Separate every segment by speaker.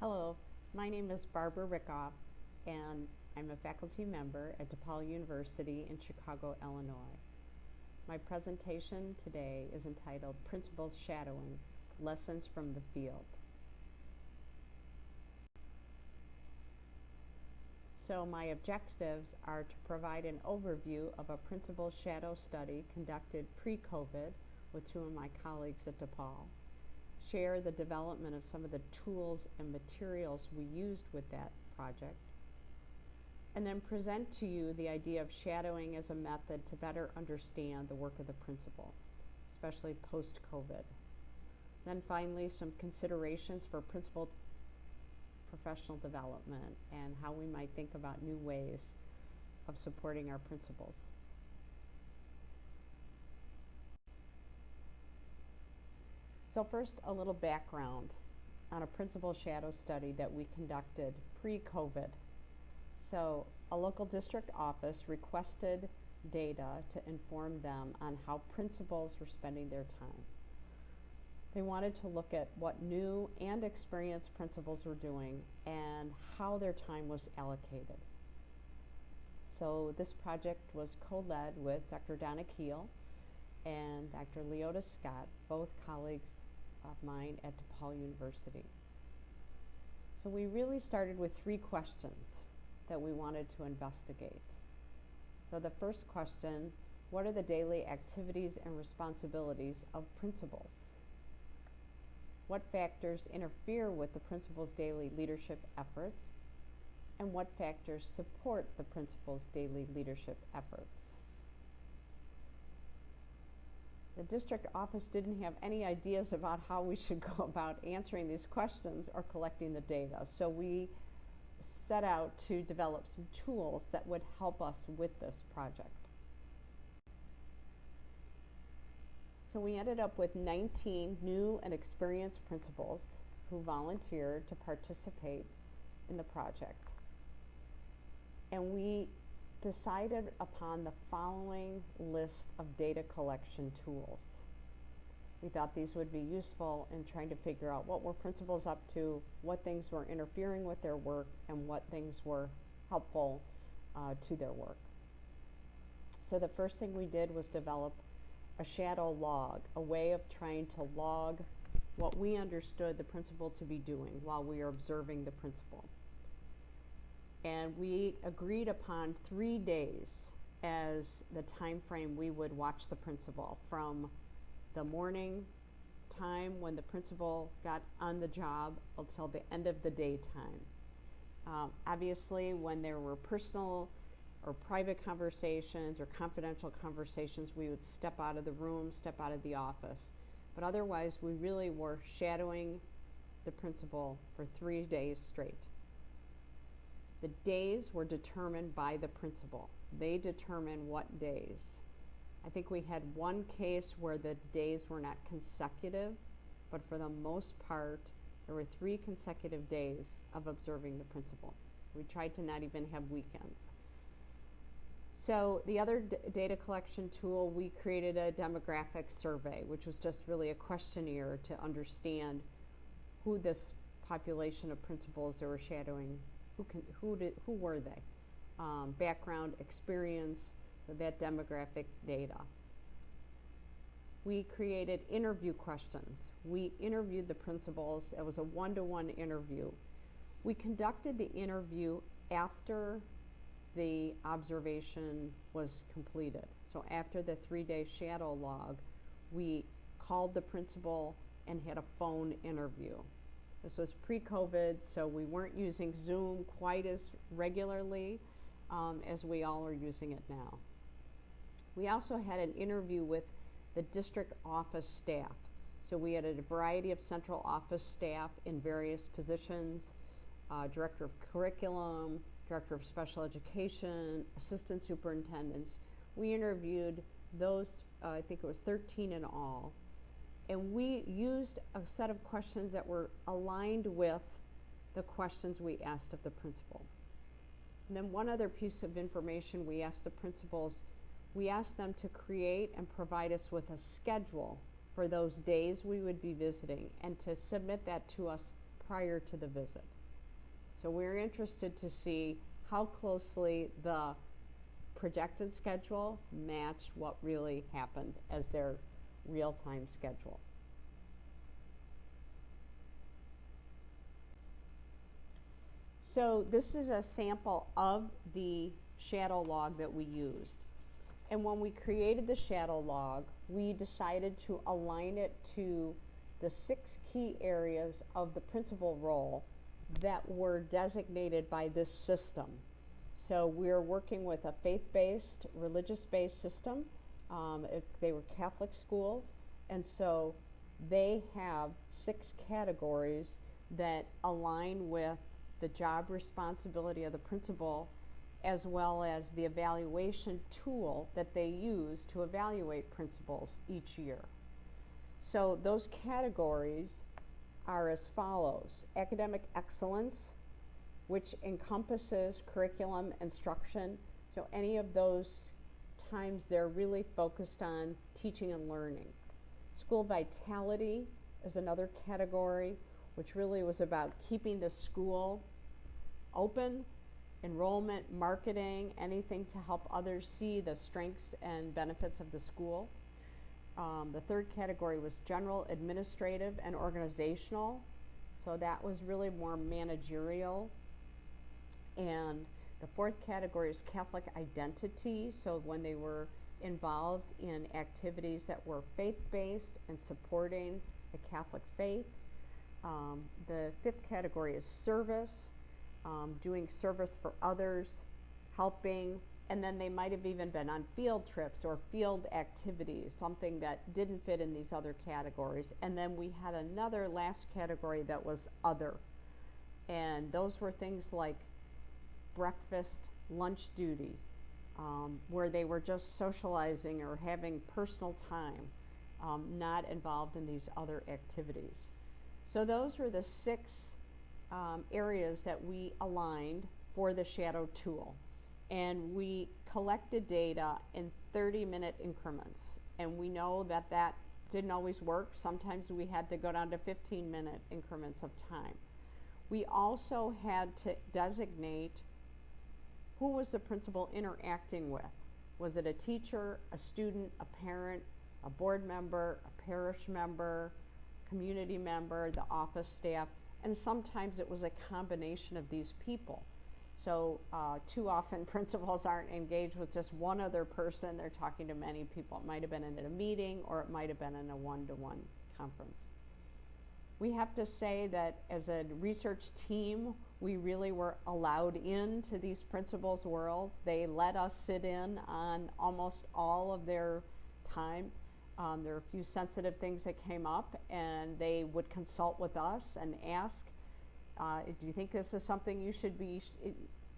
Speaker 1: Hello, my name is Barbara Rickoff, and I'm a faculty member at DePaul University in Chicago, Illinois. My presentation today is entitled Principal Shadowing: Lessons from the Field. So my objectives are to provide an overview of a principal shadow study conducted pre-COVID with two of my colleagues at DePaul, share the development of some of the tools and materials we used with that project, and then present to you the idea of shadowing as a method to better understand the work of the principal, especially post-COVID. Then finally, some considerations for principal professional development and how we might think about new ways of supporting our principals. So first, a little background on a principal shadow study that we conducted pre-COVID. So a local district office requested data to inform them on how principals were spending their time. They wanted to look at what new and experienced principals were doing and how their time was allocated. So this project was co-led with Dr. Donna Keel and Dr. Leota Scott, both colleagues of mine at DePaul University. So we really started with three questions that we wanted to investigate. So the first question: what are the daily activities and responsibilities of principals? What factors interfere with the principal's daily leadership efforts? And what factors support the principal's daily leadership efforts? The district office didn't have any ideas about how we should go about answering these questions or collecting the data. So we set out to develop some tools that would help us with this project. So we ended up with 19 new and experienced principals who volunteered to participate in the project. And we decided upon the following list of data collection tools. We thought these would be useful in trying to figure out what were principals up to, what things were interfering with their work, and what things were helpful to their work. So the first thing we did was develop a shadow log, a way of trying to log what we understood the principal to be doing while we were observing the principal. And we agreed upon 3 days as the time frame we would watch the principal, from the morning time when the principal got on the job until the end of the daytime. Obviously, when there were personal or private conversations or confidential conversations, we would step out of the room, step out of the office. But otherwise, we really were shadowing the principal for 3 days straight. The days were determined by the principal. They determined what days. I think we had one case where the days were not consecutive, but for the most part, there were 3 consecutive days of observing the principal. We tried to not even have weekends. So the other data collection tool, we created a demographic survey, which was just really a questionnaire to understand who this population of principals that were shadowing, who were they? Background, experience, so that demographic data. We created interview questions. We interviewed the principals. It was a one-to-one interview. We conducted the interview after the observation was completed. So after the 3-day shadow log, we called the principal and had a phone interview. This was pre-COVID, so we weren't using Zoom quite as regularly as we all are using it now. We also had an interview with the district office staff. So we had a variety of central office staff in various positions, director of curriculum, director of special education, assistant superintendents. We interviewed those, I think it was 13 in all. And we used a set of questions that were aligned with the questions we asked of the principal. And then one other piece of information we asked the principals, we asked them to create and provide us with a schedule for those days we would be visiting and to submit that to us prior to the visit. So we're interested to see how closely the projected schedule matched what really happened as their real-time schedule. So this is a sample of the shadow log that we used. And when we created the shadow log, we decided to align it to the 6 key areas of the principal role that were designated by this system. So we're working with a faith-based, religious-based system. They were Catholic schools, and so they have 6 categories that align with the job responsibility of the principal, as well as the evaluation tool that they use to evaluate principals each year. So those categories are as follows: academic excellence, which encompasses curriculum, instruction. So any of those times they're really focused on teaching and learning. School vitality is another category, which really was about keeping the school open, enrollment, marketing, anything to help others see the strengths and benefits of the school. The third category was general, administrative, and organizational. So that was really more managerial. And the fourth category is Catholic identity. So when they were involved in activities that were faith-based and supporting the Catholic faith. The fifth category is service, doing service for others, helping, and then they might have even been on field trips or field activities, something that didn't fit in these other categories. And then we had another last category that was other. And those were things like breakfast, lunch duty, where they were just socializing or having personal time, not involved in these other activities. So those were the 6 areas that we aligned for the shadow tool. And we collected data in 30-minute increments. And we know that that didn't always work. Sometimes we had to go down to 15-minute increments of time. We also had to designate who was the principal interacting with. Was it a teacher, a student, a parent, a board member, a parish member, community member, the office staff? And sometimes it was a combination of these people. So too often principals aren't engaged with just one other person. They're talking to many people. It might have been in a meeting or it might have been in a one-to-one conference. We have to say that as a research team, we really were allowed into these principals' worlds. They let us sit in on almost all of their time. There were a few sensitive things that came up, and they would consult with us and ask, do you think this is something you should be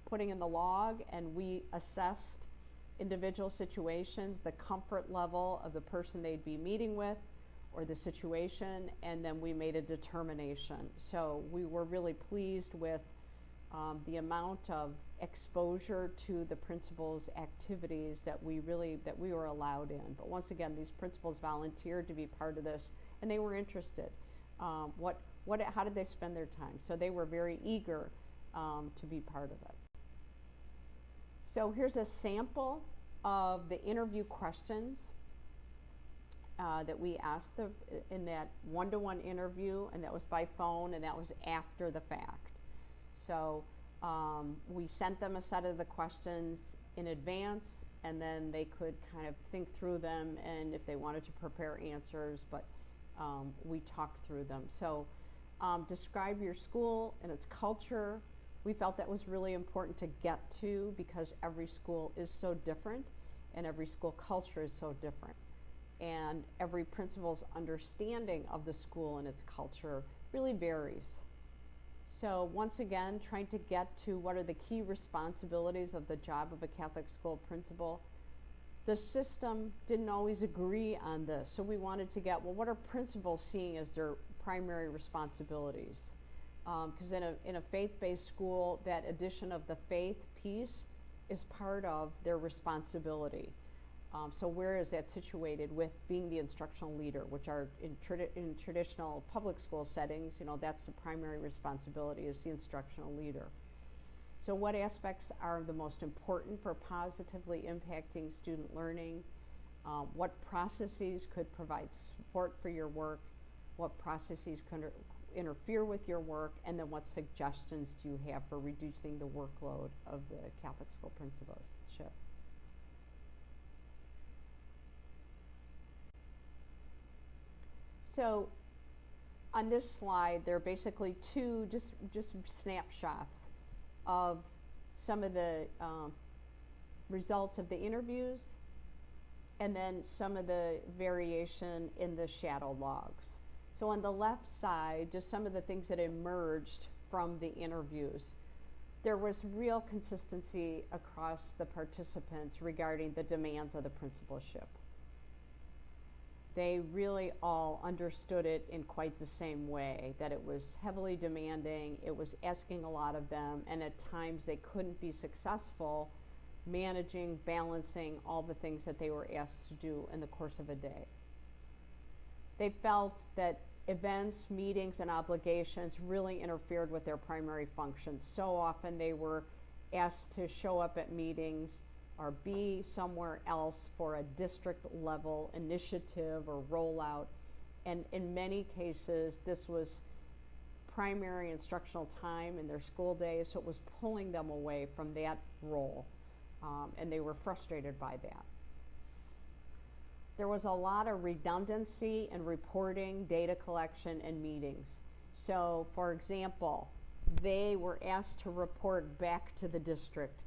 Speaker 1: putting in the log? And we assessed individual situations, the comfort level of the person they'd be meeting with or the situation, and then we made a determination. So we were really pleased with the amount of exposure to the principals' activities that we were allowed in. But once again, these principals volunteered to be part of this, and they were interested. How did they spend their time? So they were very eager to be part of it. So here's a sample of the interview questions that we asked in that one-to-one interview, and that was by phone, and that was after the fact. So we sent them a set of the questions in advance, and then they could kind of think through them, and if they wanted to prepare answers, but we talked through them. So describe your school and its culture. We felt that was really important to get to because every school is so different and every school culture is so different. And every principal's understanding of the school and its culture really varies. So once again, trying to get to what are the key responsibilities of the job of a Catholic school principal. The system didn't always agree on this, so we wanted to get, well, what are principals seeing as their primary responsibilities? Because in a faith-based school, that addition of the faith piece is part of their responsibility. So where is that situated with being the instructional leader, which are in traditional public school settings, that's the primary responsibility, is the instructional leader. So what aspects are the most important for positively impacting student learning? What processes could provide support for your work? What processes could interfere with your work? And then what suggestions do you have for reducing the workload of the Catholic school principalship? So on this slide, there are basically two just snapshots of some of the results of the interviews, and then some of the variation in the shadow logs. So on the left side, just some of the things that emerged from the interviews. There was real consistency across the participants regarding the demands of the principalship. They really all understood it in quite the same way, that it was heavily demanding, it was asking a lot of them, and at times they couldn't be successful managing, balancing all the things that they were asked to do in the course of a day. They felt that events, meetings, and obligations really interfered with their primary functions. So often they were asked to show up at meetings or be somewhere else for a district level initiative or rollout. And in many cases, this was primary instructional time in their school days, so it was pulling them away from that role. And they were frustrated by that. There was a lot of redundancy in reporting, data collection, and meetings. So, for example, they were asked to report back to the district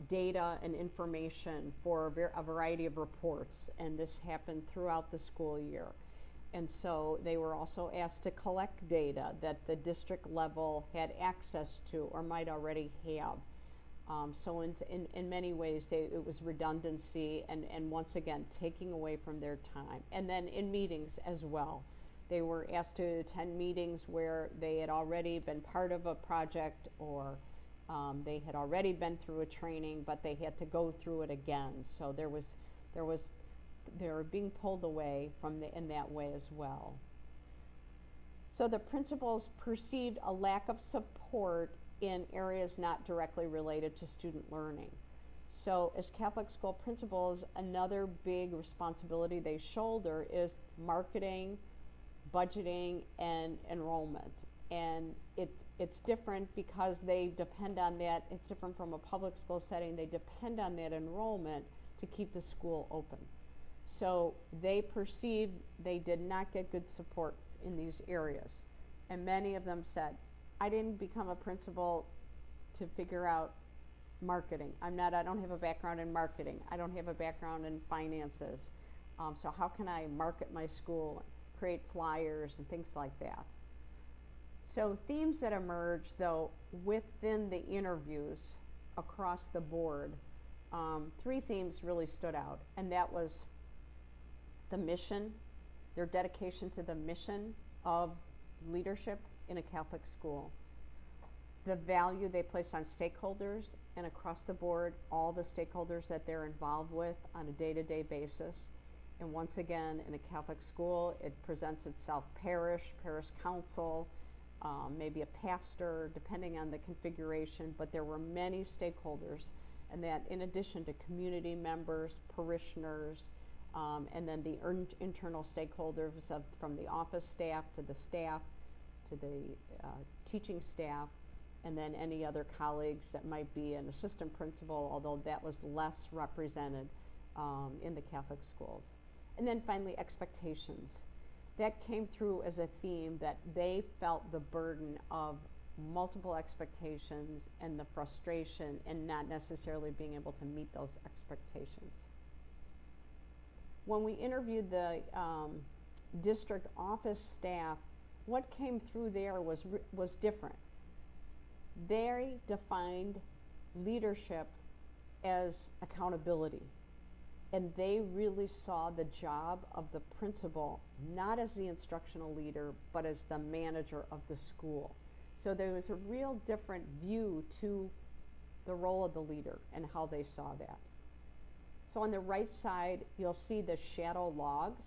Speaker 1: data and information for a variety of reports, and this happened throughout the school year. And so they were also asked to collect data that the district level had access to or might already have. So in many ways, it was redundancy and once again, taking away from their time. And then in meetings as well. They were asked to attend meetings where they had already been part of a project, or they had already been through a training, but they had to go through it again. So they were being pulled away in that way as well. So the principals perceived a lack of support in areas not directly related to student learning. So as Catholic school principals, another big responsibility they shoulder is marketing, budgeting, and enrollment. And it's different because they depend on that. It's different from a public school setting. They depend on that enrollment to keep the school open. So they perceived they did not get good support in these areas. And many of them said, I didn't become a principal to figure out marketing. I don't have a background in marketing. I don't have a background in finances. So how can I market my school, create flyers and things like that? So themes that emerged, though, within the interviews across the board, 3 themes really stood out, and that was the mission, their dedication to the mission of leadership in a Catholic school, the value they place on stakeholders, and across the board, all the stakeholders that they're involved with on a day-to-day basis. And once again, in a Catholic school, it presents itself parish council, maybe a pastor, depending on the configuration, but there were many stakeholders, and that in addition to community members, parishioners, and then the internal stakeholders from the office staff to the teaching staff, and then any other colleagues that might be an assistant principal, although that was less represented in the Catholic schools. And then finally, expectations. That came through as a theme, that they felt the burden of multiple expectations and the frustration and not necessarily being able to meet those expectations. When we interviewed the district office staff, what came through there was different. They defined leadership as accountability. And they really saw the job of the principal not as the instructional leader, but as the manager of the school. So there was a real different view to the role of the leader and how they saw that. So on the right side, you'll see the shadow logs,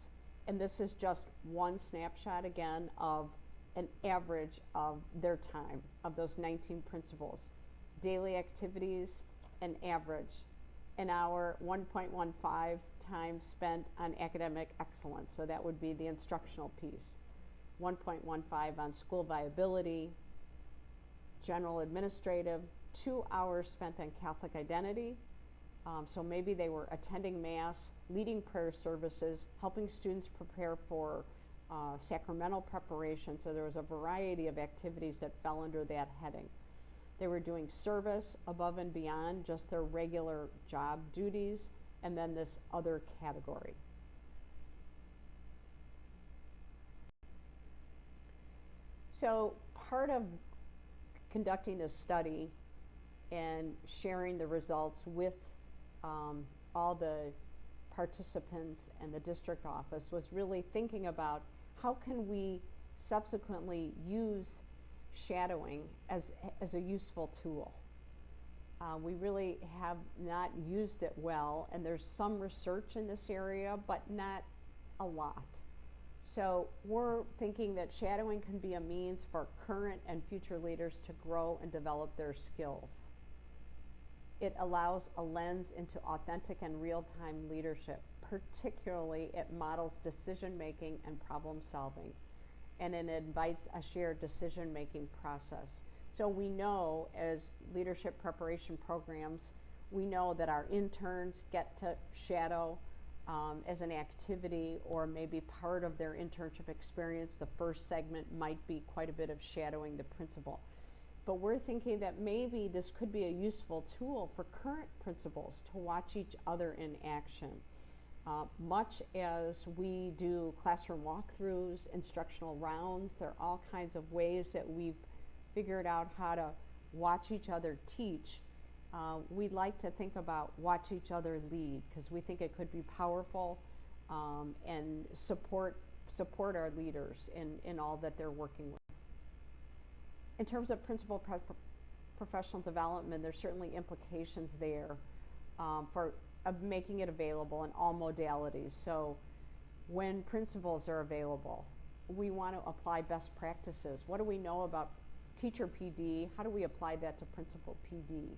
Speaker 1: and this is just one snapshot again of an average of their time, of those 19 principals. Daily activities, an average, an hour, 1.15 time spent on academic excellence, so that would be the instructional piece. 1.15 on school viability, general administrative, 2 hours spent on Catholic identity. So maybe they were attending Mass, leading prayer services, helping students prepare for sacramental preparation. So there was a variety of activities that fell under that heading. They were doing service above and beyond just their regular job duties, and then this other category. So part of conducting this study and sharing the results with all the participants and the district office was really thinking about how can we subsequently use shadowing as a useful tool. We really have not used it well, and there's some research in this area, but not a lot. So we're thinking that shadowing can be a means for current and future leaders to grow and develop their skills. It allows a lens into authentic and real-time leadership. Particularly, it models decision-making and problem-solving, and it invites a shared decision-making process. So we know, as leadership preparation programs, we know that our interns get to shadow as an activity, or maybe part of their internship experience. The first segment might be quite a bit of shadowing the principal. But we're thinking that maybe this could be a useful tool for current principals to watch each other in action. Much as we do classroom walkthroughs, instructional rounds, there are all kinds of ways that we've figured out how to watch each other teach. We'd like to think about watch each other lead, because we think it could be powerful and support our leaders in all that they're working with. In terms of principal professional development, there's certainly implications there for making it available in all modalities. So when principals are available, we want to apply best practices. What do we know about teacher PD? How do we apply that to principal PD?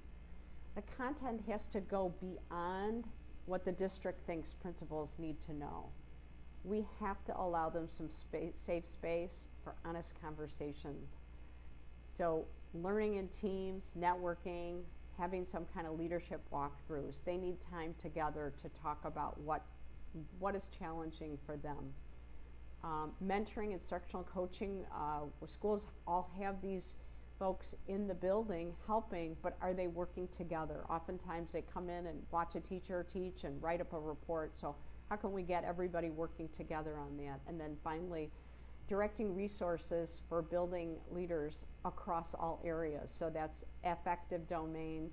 Speaker 1: The content has to go beyond what the district thinks principals need to know. We have to allow them some safe space for honest conversations. So learning in teams, networking, having some kind of leadership walkthroughs. They need time together to talk about what is challenging for them. Mentoring, instructional coaching, schools all have these folks in the building helping, but are they working together? Oftentimes they come in and watch a teacher teach and write up a report. So how can we get everybody working together on that? And then finally, directing resources for building leaders across all areas. So that's affective domain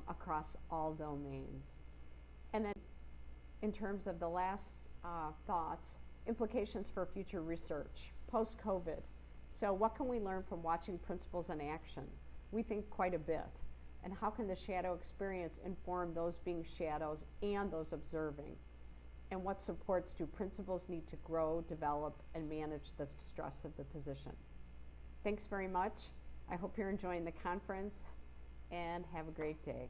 Speaker 1: across all domains. And then in terms of the last thoughts, implications for future research, post-COVID. So what can we learn from watching principals in action? We think quite a bit. And how can the shadow experience inform those being shadows and those observing? And what supports do principals need to grow, develop, and manage the stress of the position? Thanks very much. I hope you're enjoying the conference, and have a great day.